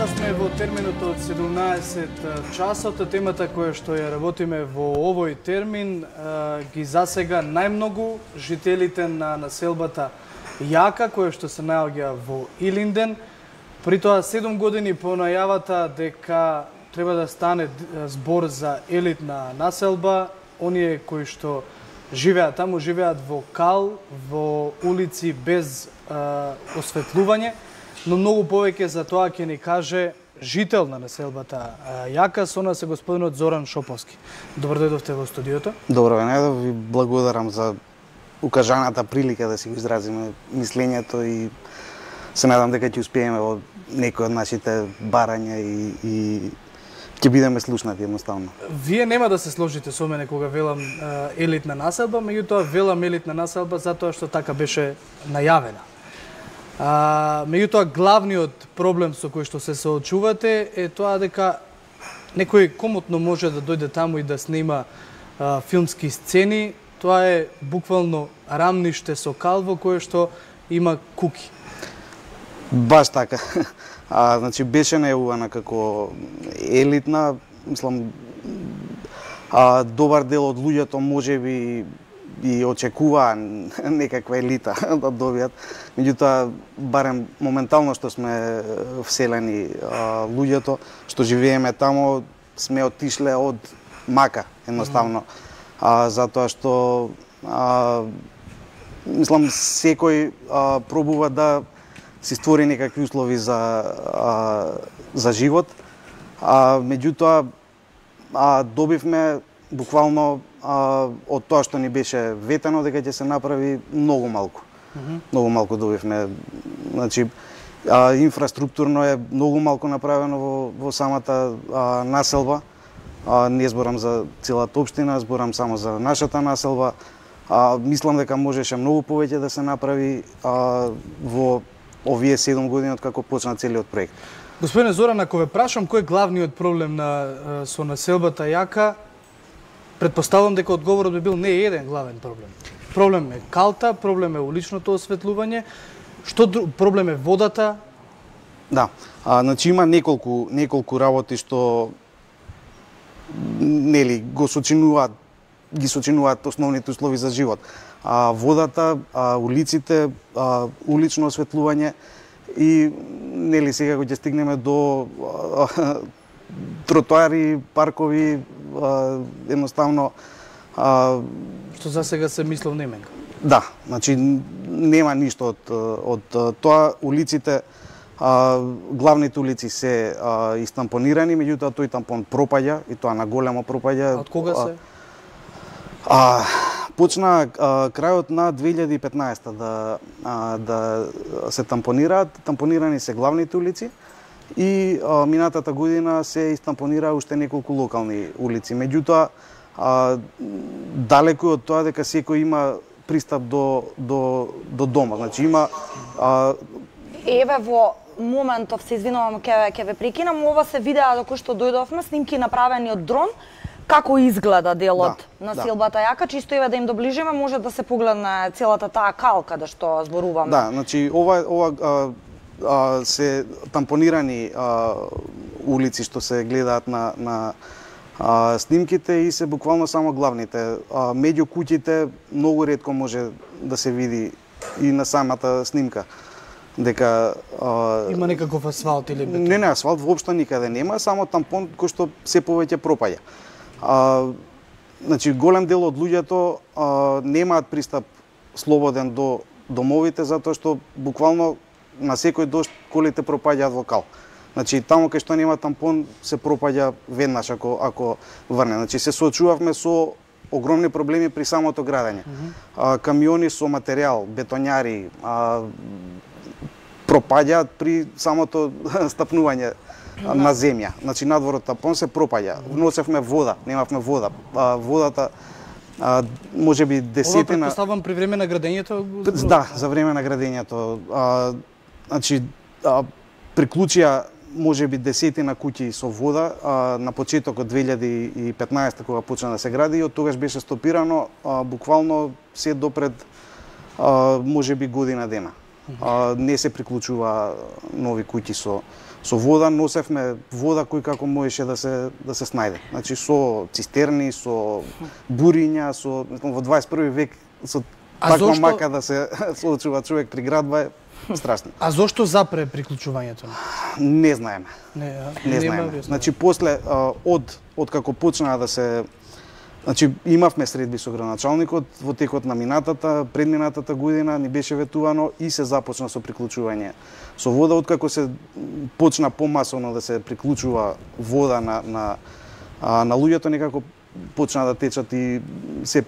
Сега сме во терминот од 17 часот. Темата која што ја работиме во овој термин ги засега најмногу жителите на населбата Јака, која што се наоѓа во Илинден. При тоа 7 години по најавата дека треба да стане збор за елитна населба, оние кои што живеат таму, живеат во кал, во улици без осветлување, но многу повеќе за тоа ќе ни каже жител на населбата Јака, со нас е господинот Зоран Шоповски. Добро дојдовте во студиото. Добро ве најдов, ви благодарам за укажаната прилика да си го изразиме мислењето и се надам дека ќе успееме во некои од нашите барања и ќе бидеме слушнати едноставно. Вие нема да се сложите со мене кога велам елитна населба, меѓутоа велам елитна населба затоа што така беше најавена. Меѓутоа главниот проблем со кој што се соочувате е тоа дека некој комотно може да дојде таму и да снима филмски сцени. Тоа е буквално рамниште со кал во кое што има куки. Баш така. Значи беше најавувана како елитна, мислам, добар дел од луѓето можеби и очекуваа некаква елита да добијат. Меѓутоа, барем моментално што сме вселени луѓето, што живееме таму, сме отишле од мака, едноставно. Затоа што, мислам, секој пробува да си створи некакви услови за живот. Меѓутоа, добивме буквално од тоа што ни беше ветено дека ќе се направи многу малку. Многу малку добивме. Значи, инфраструктурно е многу малку направено во самата населба. Не зборам за целата општина, зборам само за нашата населба. Мислам дека можеше многу повеќе да се направи во овие 7 години од како почна целиот проект. Господине Зоран, ако ве прашам кој е главниот проблем со населбата Јака, предпоставувам дека одговорот би бил не е еден главен проблем. Проблем е калта, проблем е уличното осветлување, проблем е водата. Да, значи има неколку работи што нели ги сочинуваат основните услови за живот. Водата, улиците, улично осветлување и нели сега кога ќе стигнеме до тротоари, паркови, едноставно што за сега се мислов неменка. Да, значи нема ништо од тоа. Улиците, главните улици се истампонирани, меѓутоа тој тампон пропаѓа и тоа на големо пропаѓа. Од кога се? Почна крајот на 2015 да се тампонираат. Тампонирани се главните улици и минатата година се истампонира уште неколку локални улици. Меѓутоа, далеку од тоа дека секој има пристап до дома. Значи има Еве во моментов, се извинувам, ќе ве прекинам, ова се видеа докато што дојдовме, снимки направени од дрон. Како изгледа делот на населбата Јака, чисто еве да им доближиме, може да се погледне целата таа калка да што зборуваме. Да, значи ова се тампонирани улици што се гледаат на снимките и се буквално само главните. Меѓу куќите многу ретко може да се види и на самата снимка дека има некаков асфалт или бетон? Не, асфалт воопшто никаде нема, само тампон кој што се повеќе пропаѓа. Значи, голем дел од луѓето немаат пристап слободен до домовите, затоа што буквално на секој дожд колите пропаѓаат во кал. Значи, таму кај што нема тампон се пропаѓа веднаш ако врне. Значи, се соочувавме со огромни проблеми при самото градење. Камиони со материјал, бетонјари, пропаѓаат при самото стапнување на земја. Значи надворот тампон се пропаѓа. Носевме вода, немавме вода. Водата можеби десетина. Ова претпоставам при време на градењето? Да, за време на градењето. Значи приклучија можеби десетина куќи со вода на почетокот 2015 кога почна да се гради и од тогаш беше стопирано буквално се допред можеби година дена. Не се приклучува нови куќи Со вода носевме вода кој како можеше да се снајде. Значи со цистерни, со буриња, со во 21 век со таква мака да се соочува човек при градба е страшно. А зошто запре приклучувањето? Не знаеме. Не знаеме. Значи после од како почнаа да се имавме средби со градоначалникот во текот на предминатата година ни беше ветувано и се започна со приклучување со вода, откако се почна помасовно да се приклучува вода на луѓето, некако почна да течат и се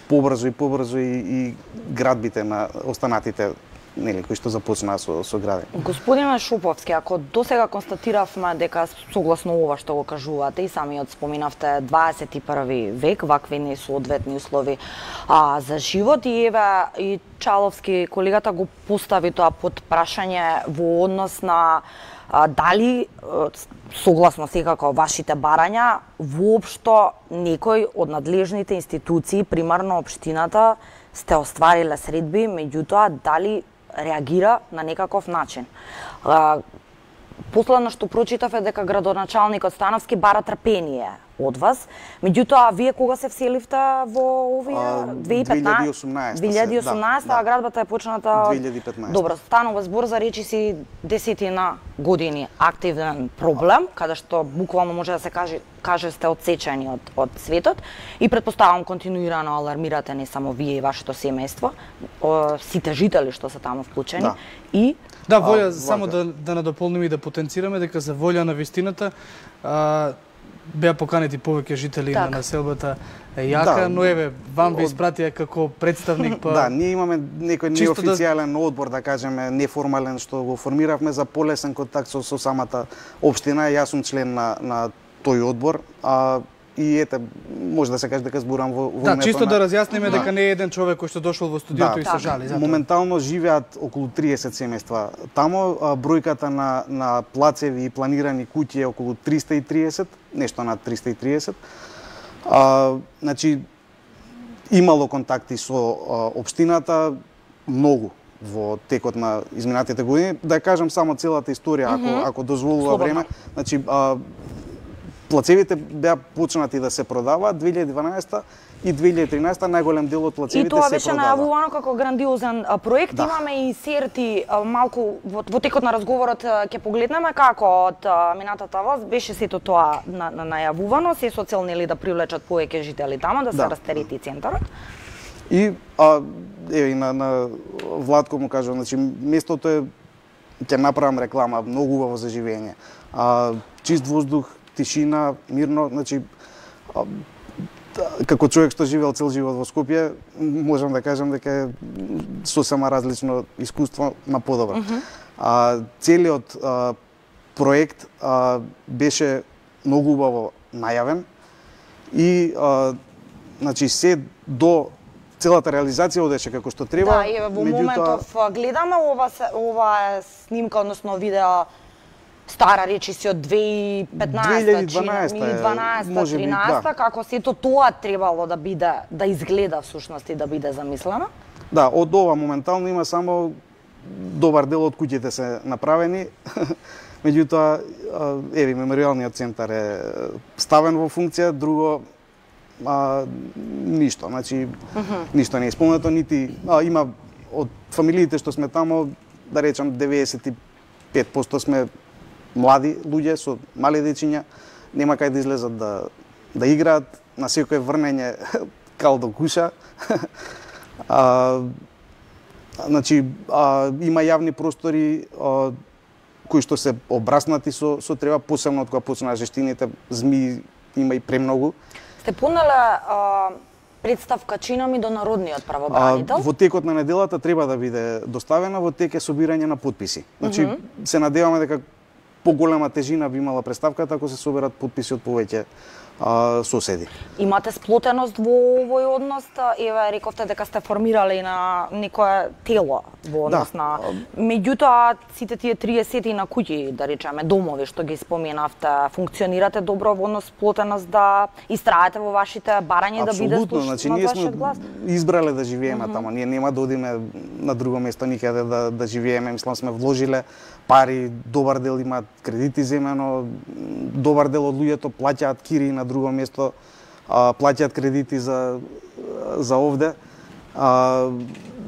побрзо и градбите на останатите кои што започнаа со градење. Господине Шоповски, ако досега констатиравме дека согласно ова што го кажувате и самиот споминавте 21 век, вакви несоодветни услови за живот, и еве и Чаловски колегата го постави тоа под прашање во однос на дали согласно секако вашите барања воопшто некој од надлежните институции, примарно општината, сте оствариле средби, меѓутоа дали реагира на некаков начин. Последно што прочитав е дека градоначалникот Становски бара трпение од вас, меѓутоа вие кога се вселивте во овие 2018, а градбата е почната 2015. Добро, станува збор за речиси десетина години активен проблем, каде што буквално може да се каже сте одсечени од светот и претпоставам континуирано алармирате не само вие и вашето семејство, сите жители што се таму вклучени и да, волја, само да надополним и да потенцираме дека за волја на вистината беа поканети повеќе жители на населбата Јака, но еве, вам ви испратија како представник па... Да, ние имаме некој неофицијален одбор, да кажеме, неформален, што го формиравме за полесен контакт со самата општина. Јас сум член на тој одбор, и ете, може да се каже дека зборам во Да, чисто да разјасниме дека не е еден човек кој што дошол во студиото и се жали. Моментално живеат околу 30 семејства. Тамо бројката на плацеви и планирани куќи е околу 330, нешто над 330. Значи, имало контакти со општината, многу во текот на изминатите години. Да кажам само целата историја, ако дозволува време. Значи, плацевите беа почнати да се продаваат 2012 и 2013 најголем дел од плацевите се продава. И тоа беше најавувано како грандиозен проект. Имаме и серти малку во текот на разговорот ќе погледнеме како од минатата власт беше сето тоа најавувано, се со цел нели да привлечат повеќе жители тама, да се растерети центарот. И и на Владко му кажувам, значи местото е, ќе направам реклама, многу убаво за живење. Чист воздух, тишина, мирно, значи како човек што живеел цел живот во Скопје, можам да кажам дека е сосема различно искуство на подобро. Целиот проект беше многу убаво најавен и значи се до целата реализација одеше како што треба. Да, и во моментов гледаме ова е снимка, односно видео стара речиси од 2015, 2012, 2013, како сето тоа требало да биде, да изгледа всушност и да биде замислено? Да, од ова моментално има само добар дел од куќите се направени. Меѓутоа, еве, меморијалниот центар е ставен во функција, друго ништо, значи ништо не е исполнето, нити има од фамилиите што сме тамо, да речам 95% сме млади луѓе со мали дечиња, нема кај да излезат да играат, на секој врнење кал до куша. Значи, има јавни простори кои што се обраснати со треба, посебно од кога почнаа жештините, змии има и премногу. Сте понеле представка чиноми до народниот правобранител? Во текот на неделата треба да биде доставена, во тек е собирање на потписи. Значи, се надеваме дека поголема тежина би имала представката ако се соберат потписи од повеќе соседи. Имате сплотеност во овој однос, еве рековте дека сте формирале на некое тело во однос на. Меѓутоа сите тие 30 на куќи, да речеме, домови што ги споменавте, функционирате добро во однос сплотеност да истраете во вашите барања да биде слушнат значи, на ние вашиот глас? избрале да живееме таму. Ние нема да одиме на друго место никаде да живееме. Мислам сме вложиле пари, добар дел имаат кредити земено, добар дел од луѓето плаќаат кири на друго место, плаќаат кредити за овде.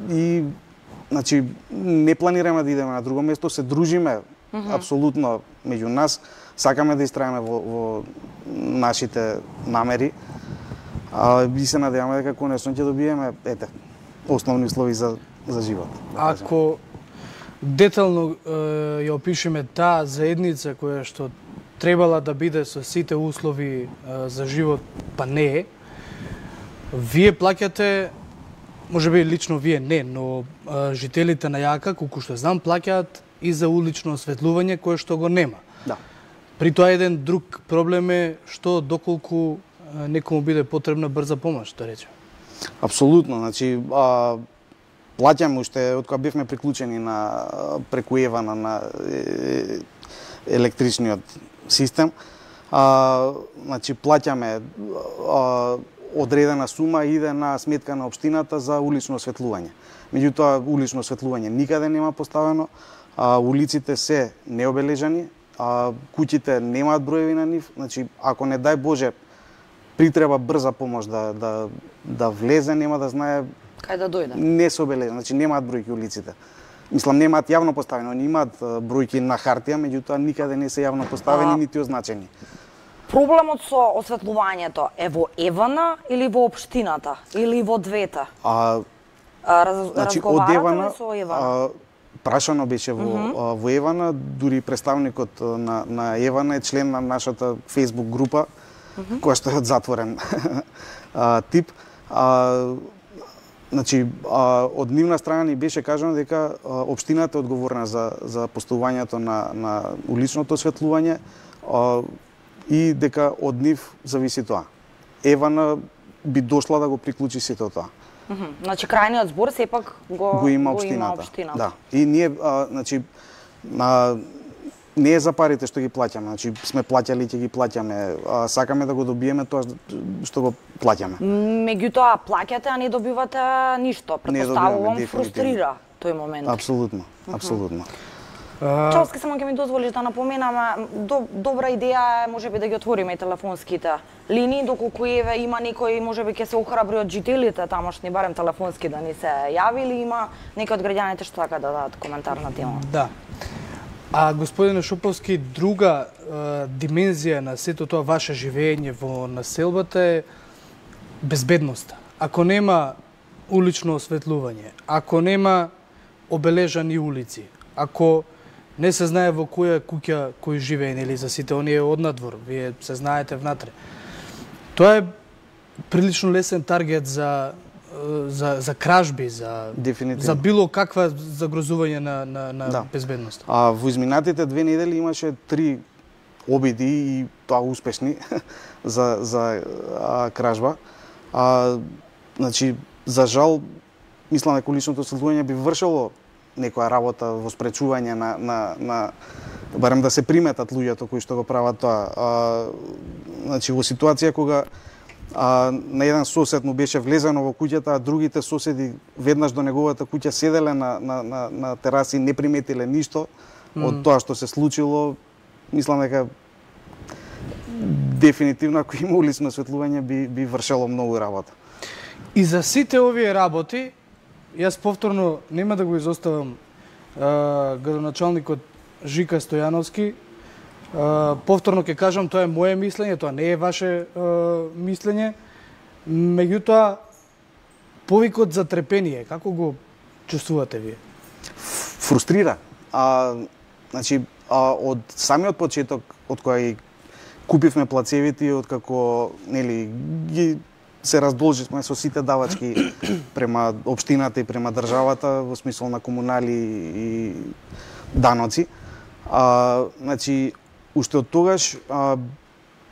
И значи не планираме да идеме на друго место, се дружиме апсолутно меѓу нас, сакаме да истраеме во нашите намери. И се надеваме дека конечно ќе добиеме основни услови за живот. Ако детално ја опишеме таа заедница која што требала да биде со сите услови за живот, па не е, вие плаќате, можеби лично вие не, но жителите на Јака, колку што знам, плаќаат и за улично осветлување кое што го нема. Да. При тоа еден друг проблем е што доколку некому биде потребна брза помош, да речем. Апсолутно, значи плаќаме уште од кога бевме приклучени преку Евана на електричниот систем. Значи плаќаме одредена сума иде на сметка на општината за улично осветлување. Меѓутоа улично осветлување никаде нема поставено, улиците се необележани, куќите немаат броеви на нив, значи ако не дај Боже притреба брза помош да влезе, нема да знае кај да дојде. Не се обележани, значи немаат бројки улиците. Мислам немаат јавно поставено, они имаат бројки на хартија, меѓутоа никаде не се јавно поставени нити означени. Проблемот со осветлувањето е во Евана или во општината или во двете? Значи од Евана, со Евана? прашано беше во Евана, дури представникот на Евана е член на нашата Facebook група, која што е од затворен тип. Значи, од нивна страна ни беше кажано дека општината е одговорна за поставувањето на уличното осветлување и дека од нив зависи тоа. Евана би дошла да го приклучи сето тоа. Значи крајниот збор сепак го има општината. Да. И ние значи не е за парите што ги плаќаме, значи сме плаќали и ќе ги плаќаме, сакаме да го добиеме тоа што го плаќаме. Меѓутоа плаќате, а не добивате ништо. Претпоставувам фрустрира тој момент. Апсолутно, апсолутно. Чалски, само ќе ми дозволиш да напоменам, добра идеја е можеби да ги отвориме и телефонските линии, доколку еве има некој можеби ќе се охрабри од жителите тамошни, барем телефонски да ни се јави, или има некој од граѓаните што сака да дадат коментар на тема. Да. А господине Шоповски, друга димензија на сето тоа ваше живење во населбата е безбедноста. Ако нема улично осветлување, ако нема обележани улици, ако не се знае во која куќа кој живее, нели, за сите оние однадвор, вие се знаете внатре. Тоа е прилично лесен таргет за кражби, за било каква загрозување на безбедност. Во изминатите 2 недели имаше 3 обиди и тоа успешни за кражба. Значи, за жал, мислам дека уличното осветлување би вршело некоја работа во спречување на барем да се приметат луѓето кои што го прават тоа. Значи, во ситуација кога на еден сосед му беше влезено во куќата, а другите соседи веднаш до неговата куќа седеле на тераси и не приметиле ништо од тоа што се случило, мислам дека дефинитивно ако има улично осветлување би вршело многу работа. И за сите овие работи, јас повторно нема да го изоставам градоначалникот Жика Стојановски. Повторно ќе кажам, тоа е моje мислење, тоа не е ваше мислење. Меѓутоа, повикот за трпение, како го чувствувате вие? Фрустрира. Значи, од самиот почеток, од кој купивме плацевите, од како нели ги се раздолживме со сите давачки према општината и према државата во смисол на комунали и даноци. Значи, уште од тогаш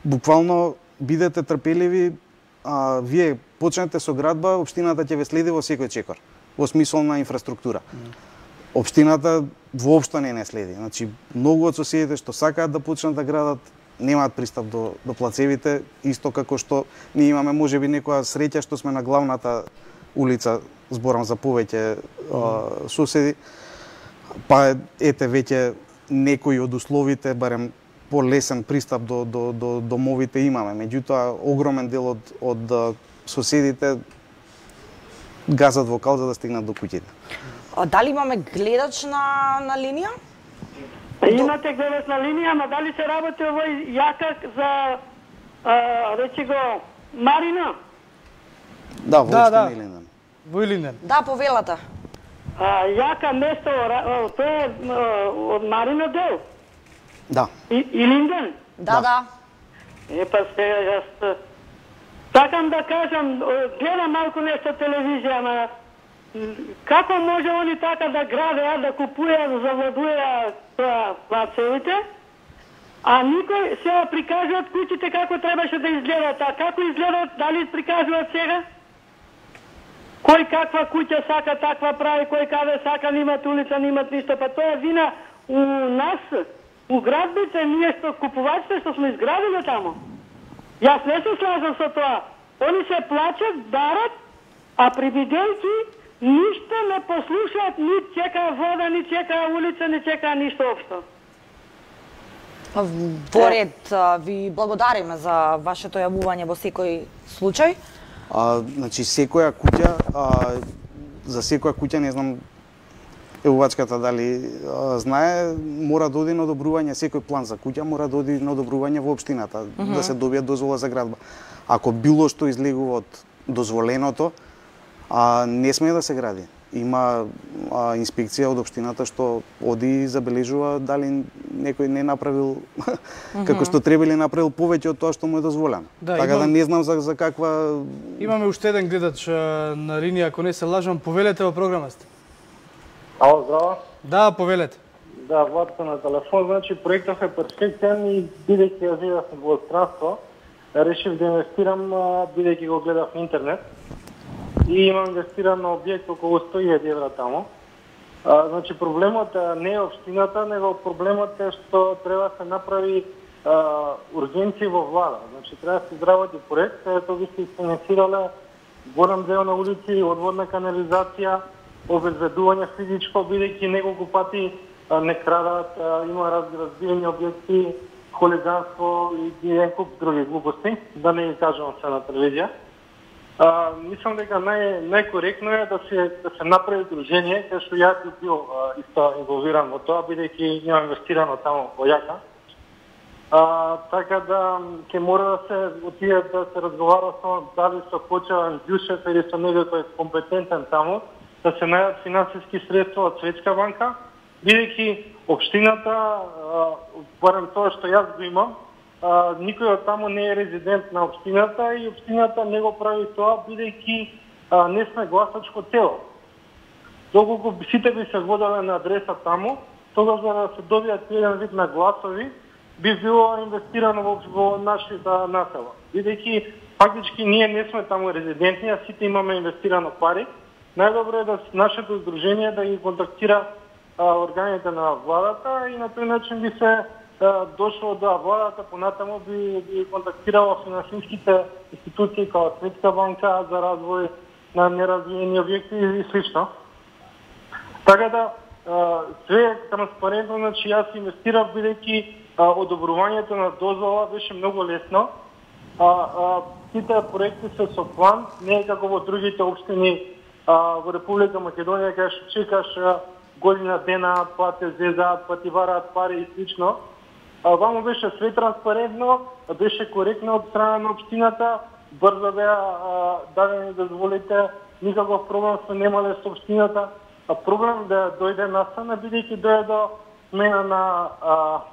буквално бидете трпеливи, вие почнете со градба, општината ќе ве следи во секој чекор, во смисол на инфраструктура. Општината воопшто не следи. Значи, многу од соседите што сакаат да почнат да градат, немаат пристап до плацевите, исто како што ние имаме можеби некоја среќа што сме на главната улица, зборам за повеќе соседи, па ете веќе некои од условите, барем полесен пристап до домовите имаме. Меѓутоа, огромен дел од соседите газат во кал за да стигнат до куќите. Дали имаме гледач на линија? Имате гледач на линија, ама дали се работи овој јака за, речи го, Марина? Да, во општина Илинден. Во Илинден. Да, повелата. Јака место, тоа е од Марина дел? Да. Илинден? Да. Па сега, јас сакам да кажам, гледам малку нешто телевизија, ама како може они така да градеа, да купуваат, да завладуваат плацевите, а никој сега прикажуваат куќите како требаше да изгледаат, а како изгледаат, дали прикажуваат сега? Кој каква куќа сака, таква прави, кој каде сака, немат улица, немат ништо, па тоа е вина у нас, у градбите, ние што купувачите што сме изградили тамо. Јас не се слажам со тоа. Они се плачат, дарат, а прибидејќи ништо не послушаат, ни чекаа вода, ни чекаа улица, ни чекаа ништо општо. Во ред, ви благодариме за вашето јавување во секој случај. Значи, секоја куќа, за секоја куќа, не знам, Евувачката дали знае, мора да оди на одобрување, секој план за куќа мора да оди на одобрување во општината, да се добие дозвола за градба. Ако било што излегува од дозволеното, не смее да се гради. Има инспекција од општината што оди и забележува дали некој не направил како што треба или направил повеќе од тоа што му е дозволено. Така да не знам за каква... Имаме уште еден гледач на линија, ако не се лажам, повелете во програма сте. Ало, здраво. Да, повелете. Да, Владко на телефон. Значи, проектот е перфектен и бидејќи ја живеев во странство, решив да инвестирам, бидејќи го гледав на интернет. И имам инвестиран на објект околу 100.000 евра тамо. Значи, проблемот не е општината, него проблемот е што треба да се направи ургенција во влада. Значи, треба да се изработи проект, каде би се финансирале голем дел на улици, одводна канализација, обезбедување физичко, бидејќи неколку пати не крадат, има разбиени објекти, хулиганство и еден куп други глупости, да не ги кажувам се на телевизија. Мислам дека најкоректно е да се направи дружење, кај што јас би бил исто инволвиран во тоа, бидејќи имам инвестирано тамо во јака. Така да ќе мора да се отиде да се разговара со дали со почевен Ѓушев или со некој компетентен тамо, да се најдат финансиски средства од Светска банка, бидејќи општината, барем тоа што јас го имам, никој од тамо не е резидент на општината и општината не го прави тоа, бидејќи не сме гласачко тело. Доколку сите би се воделе на адреса тамо, тогаш за да се добијат еден вид на гласови, би било инвестирано во нашите насела. Бидејќи фактички ние не сме тамо резидентни, а сите имаме инвестирано пари, најдобро е да нашето здружение да ги контактира органите на владата и на тој начин би се дошло до владата, понатаму би контактирала финансиските институции како Светска банка за развој на неразвиени објекти и слично. Така да све е транспарентно, значи јас инвестирав бидејќи одобрувањето на дозвола беше многу лесно. Сите проекти се со план, не е како во другите општини во Република Македонија, кај што чекаш година дена, па те зезаат, па ти вараат пари и слично. Вамо беше све транспарентно, беше коректно од страна на општината, брзо беа дадени дозволите, никаков проблем сме немале со општината. Проблем да дојде настана, бидејќи дојде до смена на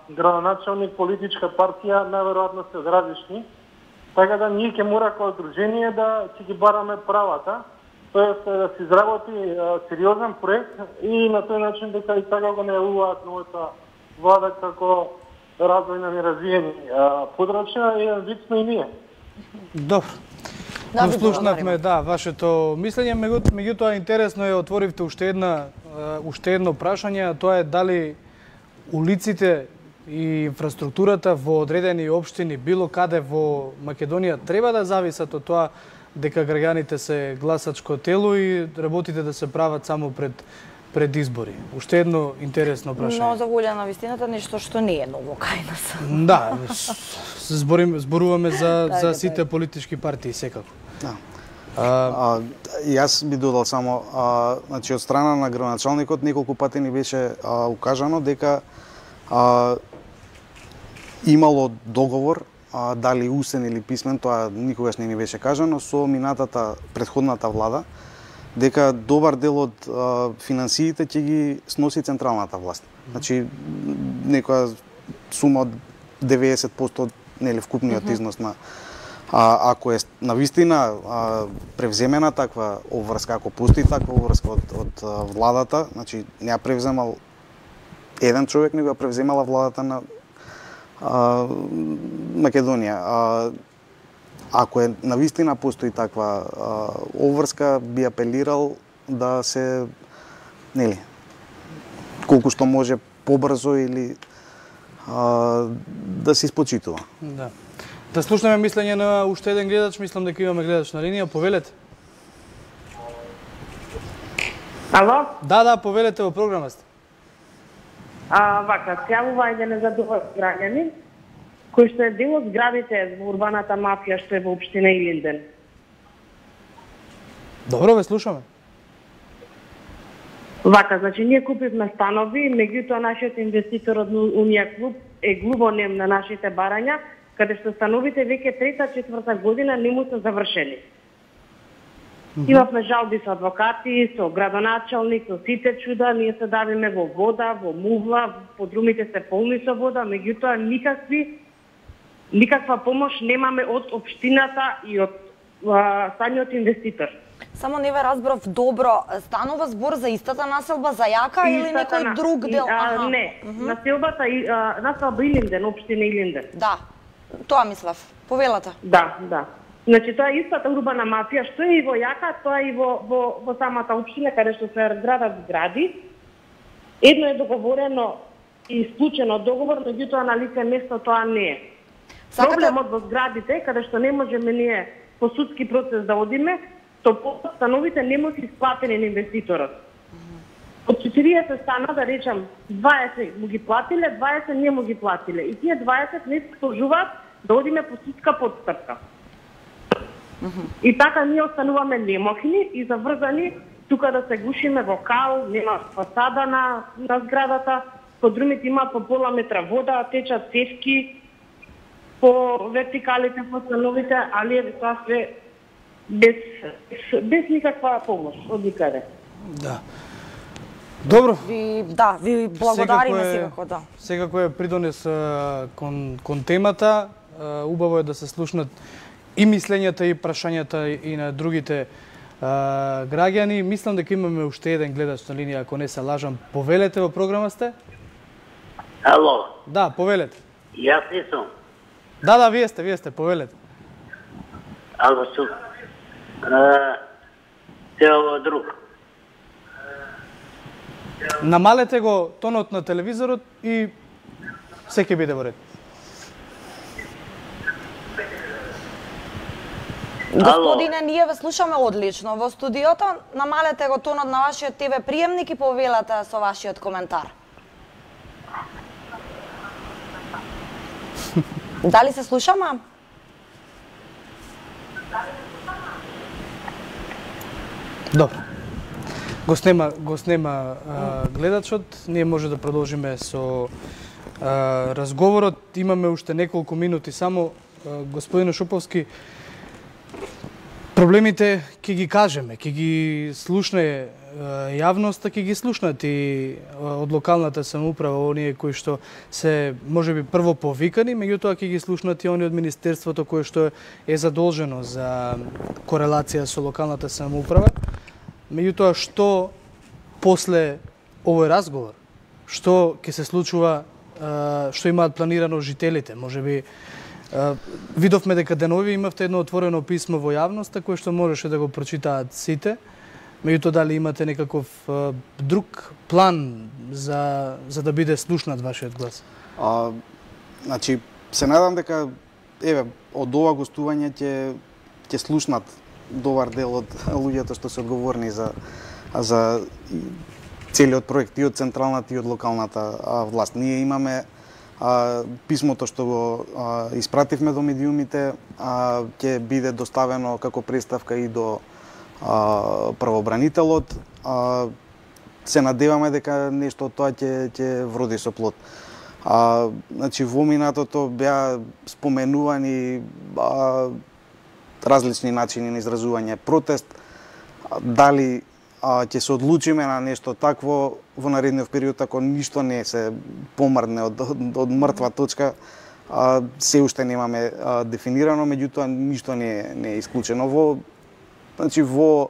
градоначалник, политичка партија, најверојатно се различни. Така да ние ќе мора како здружение да ќе ги бараме правата, тоест да се изработи сериозен проект и на тој начин дека и така го најавуваат новата влада како развој на неразвиени подрачја, еден вид сме и ние. Добро. Да, Го слушнавме, да, вашето мислење, меѓутоа интересно е, отворивте уште едно прашање, а тоа е дали улиците и инфраструктурата во одредени општини било каде во Македонија треба да зависат од тоа дека граѓаните се гласачко тело и работите да се прават само пред избори. Уште едно интересно прашање. Но за волја на вистината нешто што не е ново кај нас. Да, зборуваме за сите политички партии секако. Да. Јас би додал само, значи од страна на градоначалникот неколку пати ни беше укажано дека имало договор, дали усен или писмен, тоа никогаш не ни беше кажано, со предходната влада, дека добар дел од финансиите ќе ги сноси централната власт. Значи, некоја сума од 90% нели вкупниот износ на ако е навистина превземена таква обврска, ако постои таква обврска од владата, значи не ја превземал еден човек, него ја превземала владата на Македонија. Ако е навистина постои таква обврска, би апелирал да се колку што може побрзо или да се испочитува. Да. Да слушнеме мислење на уште еден гледач, мислам дека имаме гледач на линија, повелете. Ало? Да, повелете, во програма сте. Вака, сјавува еден задуват граѓани, кој што е дел од зградите во урбаната мафија што е во општина Илинден. Добро, ве слушаме. Вака, значи ние купивме станови, меѓутоа нашиот инвеститор од Унија клуб е глубонем на нашите барања, каде што становите веќе трета, четврта година не му се завршени. Имавме жалби со адвокати, со градоначалник, со сите чуда, ние се давиме во вода, во мувла, подрумите се полни со вода, меѓутоа никаква помош немаме од општината и од самиот инвеститор. Само не ве разбрав добро, станува збор за истата населба, за Јака или некој друг дел? Не, населба Илинден, општина Илинден. Да, тоа мислев. Повелата. Да. Значи тоа е истата урбана мафија, што е и во Јака, тоа е и во самата општина, каде што се разградат згради. Едно е договорено и исклучено договор, меѓутоа на лице место тоа не е. Проблемот во зградите, каде што не можеме ние по судски процес да одиме, то становите не може исплатени на инвеститорот. Од 40 стана, да речам, 20 му ги платиле, 20 не му ги платиле. И тие 20 не сложуваат да одиме по судска подстапка. И така ние остануваме немохни и заврзани тука да се гушиме во кал, нема фасада на зградата, подрумите имаат по пола метра вода, течат цевки по вертикалите, по становите, али тоа се без никаква помош од никаде. Да. Добро. Ви благодариме секако, да. Секако е придонес кон темата. Убаво е да се слушнат и мислењата и прашањата и на другите граѓани. Мислам дека имаме уште еден гледач на линија, ако не се лажам. Повелете, во програма сте? Ало. Да, повелете. Јас не сум. Да, вие сте, повелете. Ало, сум. Се ово друг. Намалете го тонот на телевизорот и се ќе биде во ред. Господине, ние ве слушаме одлично во студиото. Намалете го тонот на вашиот ТВ приемник и повелате со вашиот коментар. Дали се слушаме? Добро. Го снема гледачот. Ние може да продолжиме со разговорот. Имаме уште неколку минути само. Господин Шуповски, проблемите ќе ги кажеме, ќе ги слушне јавноста, ќе ги слушнат и од локалната самоуправа, оние кои што се можеби прво повикани, меѓутоа ќе ги слушнат и оние од министерството кое што е задолжено за корелација со локалната самоуправа. Меѓутоа, што после овој разговор, што ќе се случува, што имаат планирано жителите, можеби Видовме дека денови имавте едно отворено писмо во јавноста кое што можеше да го прочитаат сите. Меѓутоа, дали имате некаков друг план за да биде слушнат вашиот глас? Значи, се надам дека од ова гостување ќе слушнат добар дел од луѓето што се одговорни за целиот проект и од централната и од локалната власт. Ние имаме писмото што го испративме до медиумите, ќе биде доставено како представка и до правобранителот. Се надеваме дека нешто од тоа ќе вроди со плод. Значи, во минатото беа споменувани различни начини на изразување протест. Дали ќе се одлучиме на нешто такво во наредниот период, ако ништо не се помрдне од мртва точка, се уште немаме дефинирано, меѓутоа ништо не е исклучено. Во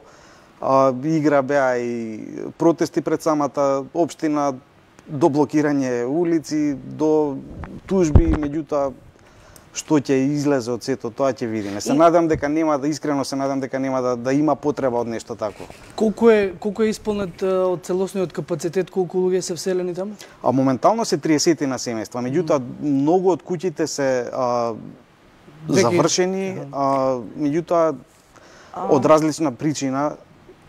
игра беа и протести пред самата општина, до блокирање улици, до тужби, меѓутоа што ќе излезе од сето тоа ќе видиме. Се надам дека нема искрено се надам дека нема да има потреба од нешто такво. Колку е исполнет од целосниот капацитет, колку луѓе се вселени таму? Моментално се 30 на семејства, меѓутоа многу од куќите се завршени, меѓутоа од различна причина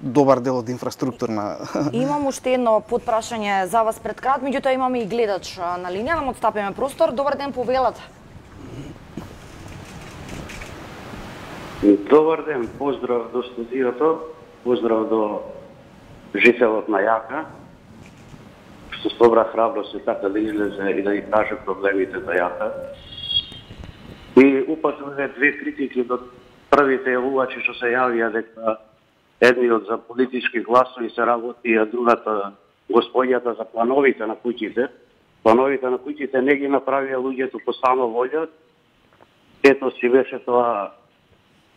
добар дел од инфраструктурна. Имам уште едно потпрашање за вас пред крај, меѓутоа имаме и гледач на линија, да му отстапиме простор. Добар ден, повелат. Добар ден, поздрав до студиото, поздрав до жителот на Јака, што собра храброст и така да излезе и да ги каже проблемите на Јака. И упатуваме две критики до првите јавувачи што се јавија дека едниот за политички гласови се работи, а другата господјата за плановите на куќите. Плановите на куќите не ги направија луѓето по само волја. Ето си беше тоа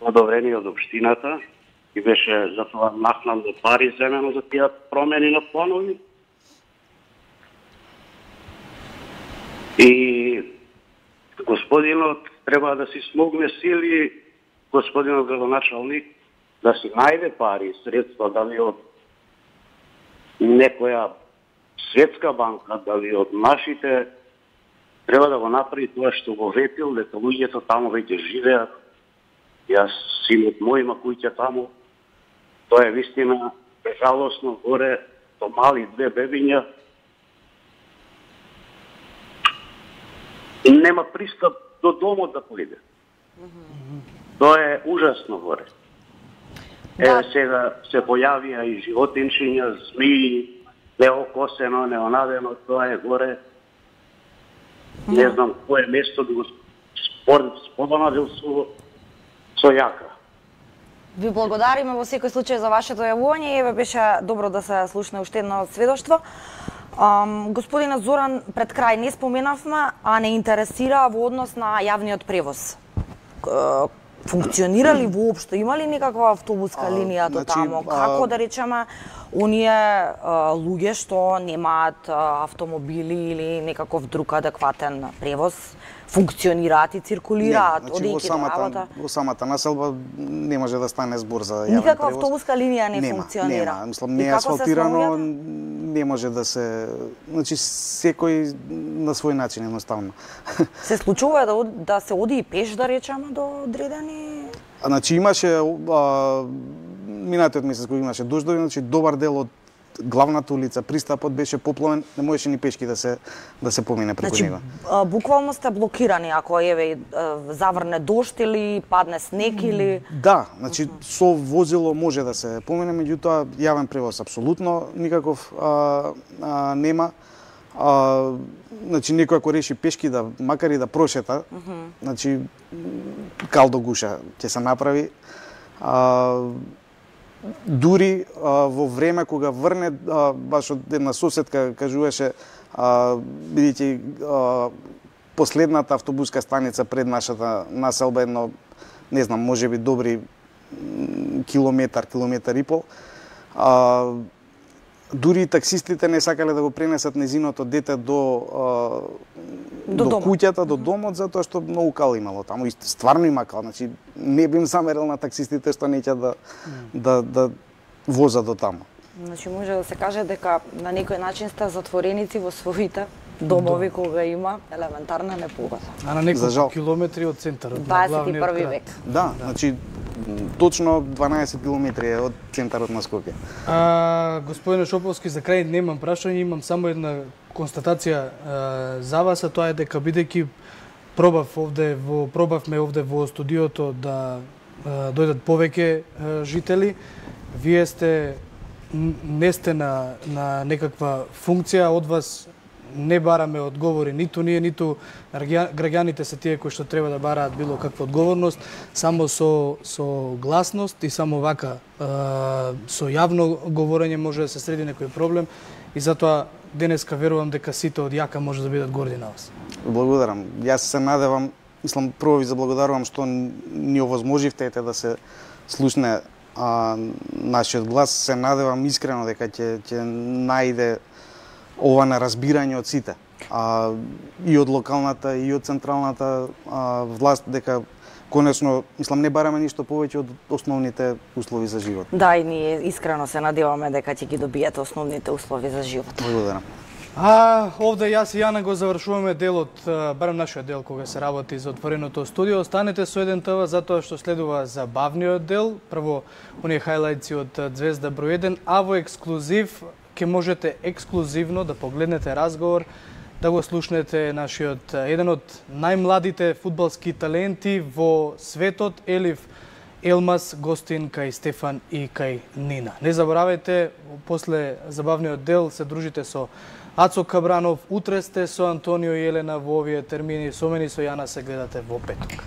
одобрение од општината и беше за тоа накнадно пари земено за тие промени на планови. И господинот треба да си смогне сили, господинот градоначалник, да си најде пари, средства, дали од некоја светска банка, дали од нашите, треба да го направи тоа што го ветил, дека луѓето таму веќе живеат. Јас, синот мој има куќа таму. Тоа е вистина жалосно, горе, то мали две бебиња. Нема пристап до домот да поиде. Тоа е ужасно горе. Еве сега се појавија и животинчиња, змии, неокосено, неонадено, тоа е горе. Не знам кое место да го споменадил со Јака. Ви благодариме во секој случај за вашето јавување и еве беше добро да се слушне уште едно сведоштво. Господина Зоран, пред крај не споменавме, а не интересира во однос на јавниот превоз. Функционира ли воопшто? Има ли некаква автобуска линија до таму? Како да речеме оние луѓе што немаат автомобили или некаков друг адекватен превоз функционираат и циркулираат одејќи до работа? Во самата населба не може да стане збор за јавен превоз. Никаква автобуска линија не функционира. Нема. Мислам, не е асфалтирано, не може да се, значи секој на свој начин едноставно. Се случува да се оди и пеш, да речеме, до одредени? Значи имаше минатиот месец кога имаше дождови, значи добар дел од главната улица, пристапот беше попловен, не можеше ни пешки да се помине преку него. Значи буквално сте блокирани ако еве заврне дожд или падне снег или Да, значи со возило може да се помине, меѓутоа јавен превоз апсолутно никаков нема. Значи некој ако реши пешки да макар и да прошета, значи кал до гуша ќе се направи. Дури во време кога врне, баш од една соседка кажуваше, бидејќи последната автобуска станица пред нашата населба едно, не знам, можеби добри километар и пол, дури и таксистите не сакале да го пренесат незиното дете до домот. куќата, до домот, затоа што многу кал имало таму и стварно има кал, значи не бим замерил на таксистите што неќе да возат до таму. Значи може да се каже дека на некој начин сте затвореници во своите домови кога има елементарна непогода. А на неколку километри од центарот на главниот 21 град. век. Да, значи точно 12 километри од центарот на Скопје. Господине Шоповски, за крај немам прашање, имам само една констатација за вас, а тоа е дека бидејќи пробавме овде во студиото да дојдат повеќе жители, вие не сте на некаква функција, од вас не бараме одговори, ниту ние, ниту граѓаните се тие кои што треба да бараат било каква одговорност, само со гласност и само вака со јавно говорење може да се среди некој проблем и затоа денеска верувам дека сите од Јака може да бидат горди на вас. Благодарам. Јас се надевам, мислам, прво ви заблагодарувам што ни овозможивте да се слушне нашиот глас. Се надевам искрено дека ќе најде ова на разбирање од сите. И од локалната, и од централната власт, дека конечно, мислам, не бараме ништо повеќе од основните услови за живот. Да, и ние искрено се надеваме дека ќе ги добиете основните услови за живот. Благодарам. Овде јас и Јана го завршуваме делот, барем нашиот дел кога се работи за отвореното студио. Останете со 1 ТВ затоа што следува забавниот дел. Прво, оние хајлајтси од Звезда број 1, а во ексклузив ќе можете ексклузивно да погледнете разговор, да го слушнете нашиот еден од најмладите фудбалски таленти во светот, Елиф Елмас, гостин кај Стефан и кај Нина. Не заборавајте, после забавниот дел се дружите со Ацо Кабранов, утре сте со Антонио и Елена во овие термини, со мене и со Јана се гледате во петок.